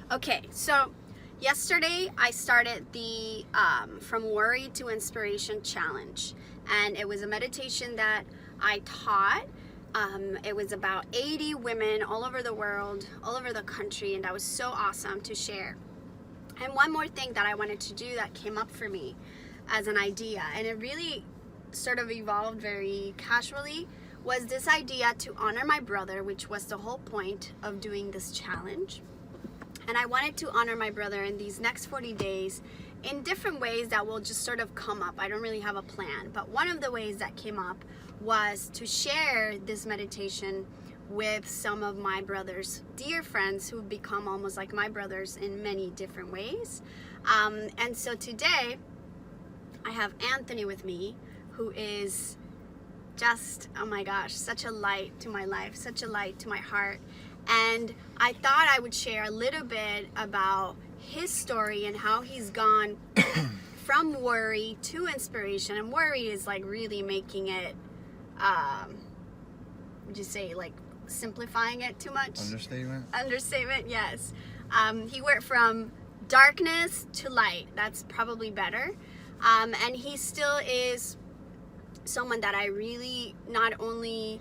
Okay, so yesterday I started the From Worry to Inspiration Challenge, and it was a meditation that I taught. It was about 80 women all over the world, all over the country, and that was so awesome to share. And one more thing that I wanted to do that came up for me as an idea, and it really sort of evolved very casually, was this idea to honor my brother, which was the whole point of doing this challenge. And I wanted to honor my brother in these next 40 days in different ways that will just sort of come up. I don't really have a plan, but one of the ways that came up was to share this meditation with some of my brother's dear friends who've become almost like my brothers in many different ways. And so today I have Anthony with me, who is just, oh my gosh, such a light to my life, such a light to my heart. And I thought I would share a little bit about his story and how he's gone from worry to inspiration. And worry is like really making it, would you say, like simplifying it too much? Understatement? Understatement, yes. He went from darkness to light. That's probably better. And he still is someone that I really not only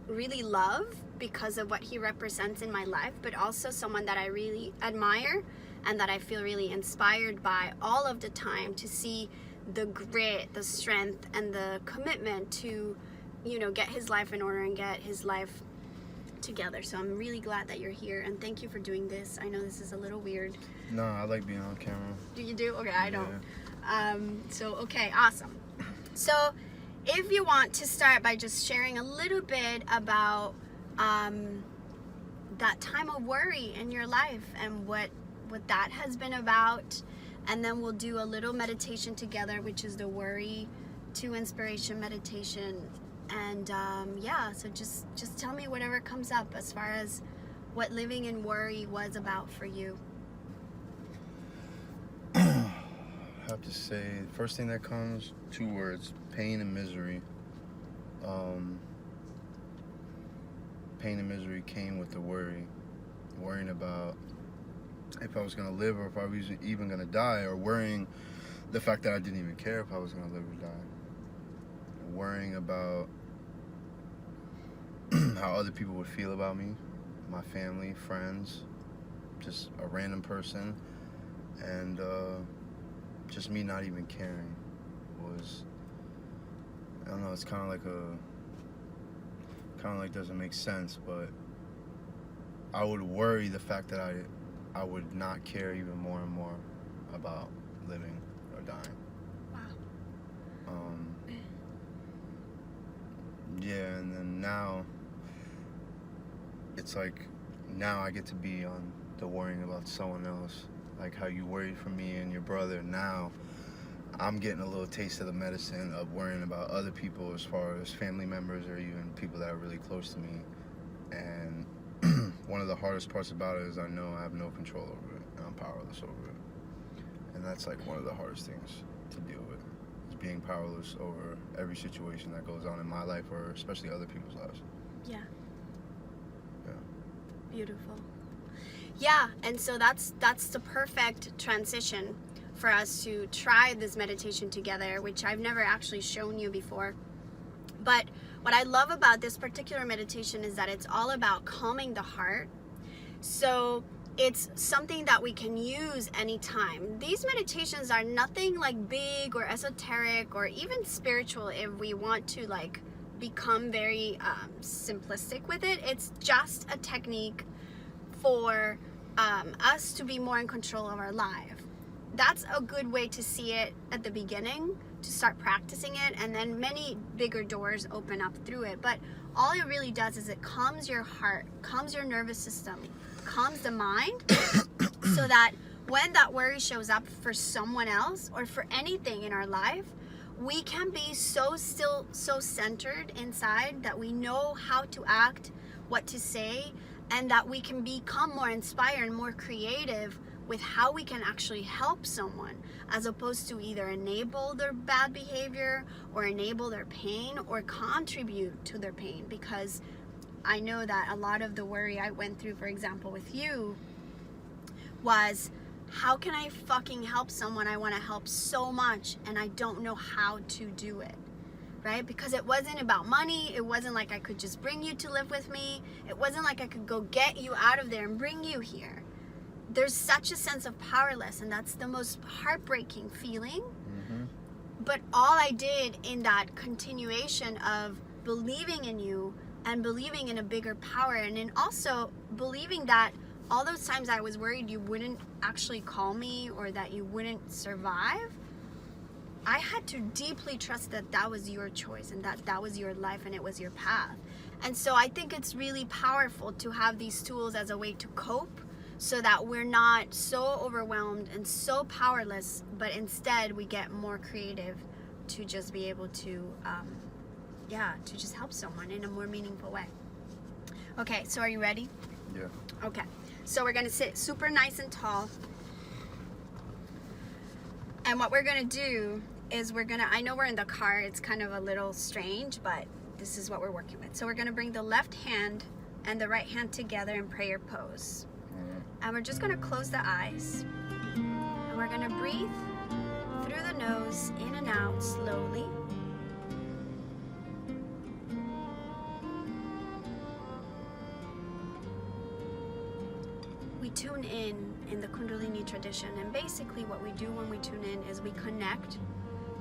really love because of what he represents in my life, but also someone that I really admire and that I feel really inspired by all of the time, to see the grit, the strength, and the commitment to, you know, get his life in order and get his life together. So I'm really glad that you're here, and thank you for doing this. I know this is a little weird. No, I like being on camera. Do you do? Okay, I don't. Yeah. So, okay, awesome. So if you want to start by just sharing a little bit about that time of worry in your life and what that has been about, and then we'll do a little meditation together, which is the Worry to Inspiration meditation. And yeah, so just tell me whatever comes up as far as what living in worry was about for you. I have to say, first thing that comes, 2 words: pain and misery. Pain and misery came with the worrying about if I was going to live or if I was even going to die, or worrying the fact that I didn't even care if I was going to live or die. Worrying about how other people would feel about me, my family, friends, just a random person, and just me not even caring was, I don't know, it's kind of like doesn't make sense, but I would worry the fact that I would not care even more and more about living or dying. Wow. Yeah, and then now it's like, now I get to be on the worrying about someone else, like how you worried for me and your brother. Now I'm getting a little taste of the medicine of worrying about other people, as far as family members or even people that are really close to me. And one of the hardest parts about it is I know I have no control over it, and I'm powerless over it. And that's like one of the hardest things to deal with, is being powerless over every situation that goes on in my life, or especially other people's lives. Yeah. Yeah. Beautiful. Yeah, and so that's the perfect transition for us to try this meditation together, which I've never actually shown you before. But what I love about this particular meditation is that it's all about calming the heart. So it's something that we can use anytime. These meditations are nothing like big or esoteric or even spiritual if we want to like become very simplistic with it. It's just a technique for us to be more in control of our life. That's a good way to see it at the beginning, to start practicing it, and then many bigger doors open up through it. But all it really does is it calms your heart, calms your nervous system, calms the mind, so that when that worry shows up for someone else or for anything in our life, we can be so still, so centered inside that we know how to act, what to say, and that we can become more inspired and more creative with how we can actually help someone, as opposed to either enable their bad behavior or enable their pain or contribute to their pain. Because I know that a lot of the worry I went through, for example, with you, was, how can I fucking help someone I want to help so much and I don't know how to do it, right? Because it wasn't about money. It wasn't like I could just bring you to live with me. It wasn't like I could go get you out of there and bring you here. There's such a sense of powerless, and that's the most heartbreaking feeling. But all I did in that continuation of believing in you and believing in a bigger power, and in also believing that all those times I was worried you wouldn't actually call me or that you wouldn't survive, I had to deeply trust that that was your choice and that that was your life and it was your path. And so I think it's really powerful to have these tools as a way to cope, so that we're not so overwhelmed and so powerless, but instead we get more creative to just be able to, to just help someone in a more meaningful way. Okay, so are you ready? Yeah. Okay, so we're gonna sit super nice and tall. And what we're gonna do is I know we're in the car, it's kind of a little strange, but this is what we're working with. So we're gonna bring the left hand and the right hand together in prayer pose. And we're just gonna close the eyes. And we're gonna breathe through the nose, in and out slowly. We tune in the Kundalini tradition, and basically what we do when we tune in is we connect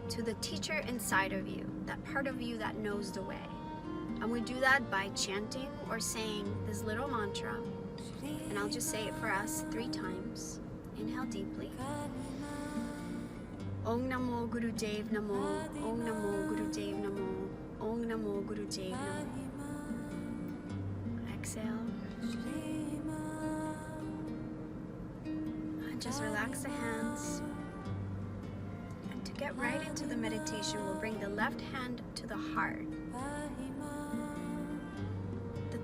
to the teacher inside of you, that part of you that knows the way. And we do that by chanting or saying this little mantra. And I'll just say it for us 3 times. Inhale deeply. Om Namo Guru Dev Namo. Om Namo Guru Dev Namo. Om Namo Guru Dev Namo. Exhale. And just relax the hands. And to get right into the meditation, we'll bring the left hand to the heart.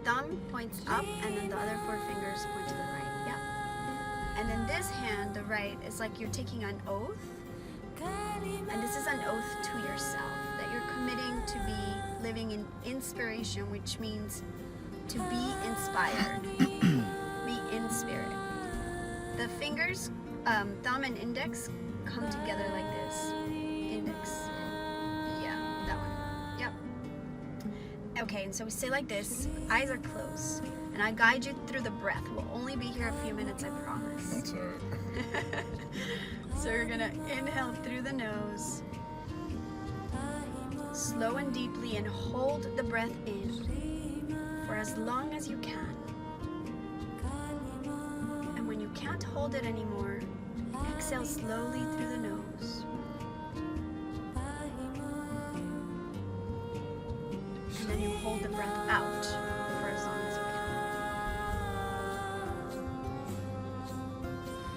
Thumb points up, and then the other 4 fingers point to the right. Yeah. And then this hand, the right, is like you're taking an oath. And this is an oath to yourself that you're committing to be living in inspiration, which means to be inspired, be in spirit. The fingers, thumb and index, come together like this. Index. Yeah, that one. Yep. Okay, and so we say like this, eyes are closed, and I guide you through the breath. We'll only be here a few minutes, I promise. That's all right. So you're gonna inhale through the nose, slow and deeply, and hold the breath in for as long as you can. And when you can't hold it anymore, exhale slowly through the nose. And then you hold the breath out for as long as you can.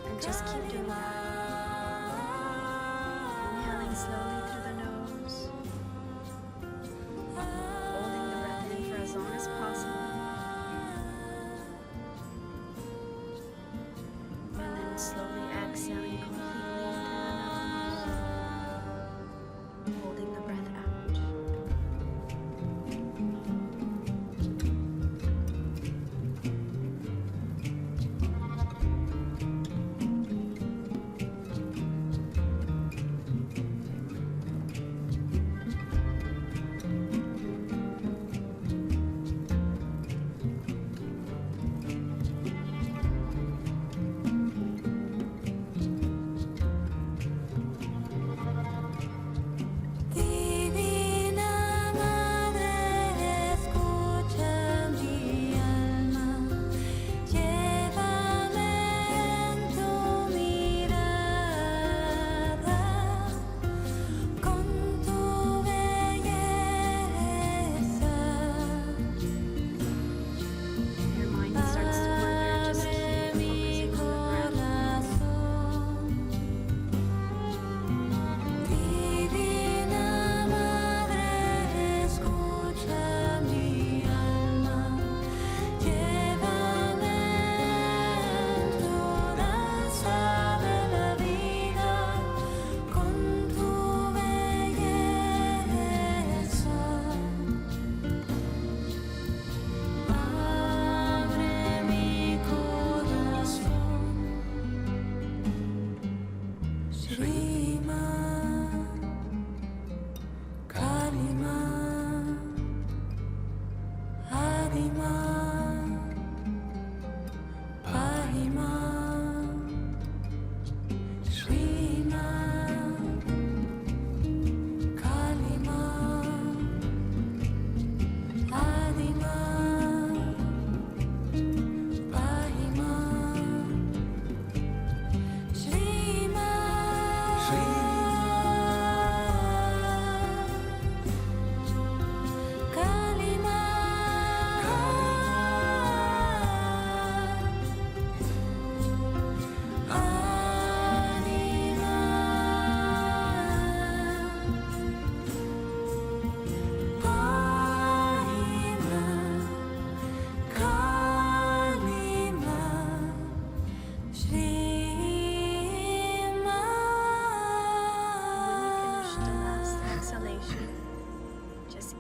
And just keep doing that. Inhaling slowly through the nose. Holding the breath in for as long as possible. And then slowly exhaling completely through the nose. Holding the breath out.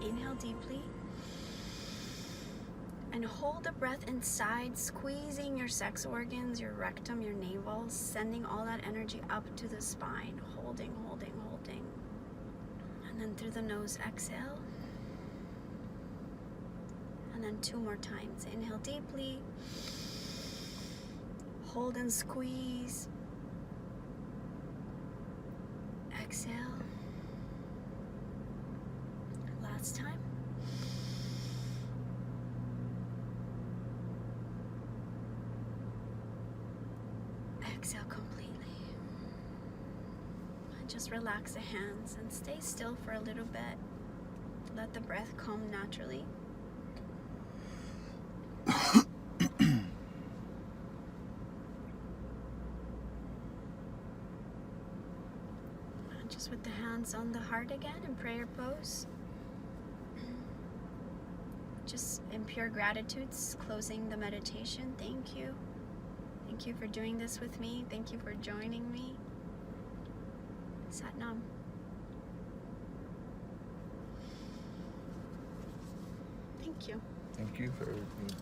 Inhale deeply. And hold the breath inside, squeezing your sex organs, your rectum, your navel, sending all that energy up to the spine. Holding, holding, holding. And then through the nose, exhale. And then 2 more times. Inhale deeply. Hold and squeeze. Exhale. Last time. Exhale completely. And just relax the hands and stay still for a little bit. Let the breath come naturally. And just with the hands on the heart again in prayer pose. Just in pure gratitude, closing the meditation. Thank you. Thank you for doing this with me. Thank you for joining me. Sat Nam. Thank you. Thank you for everything.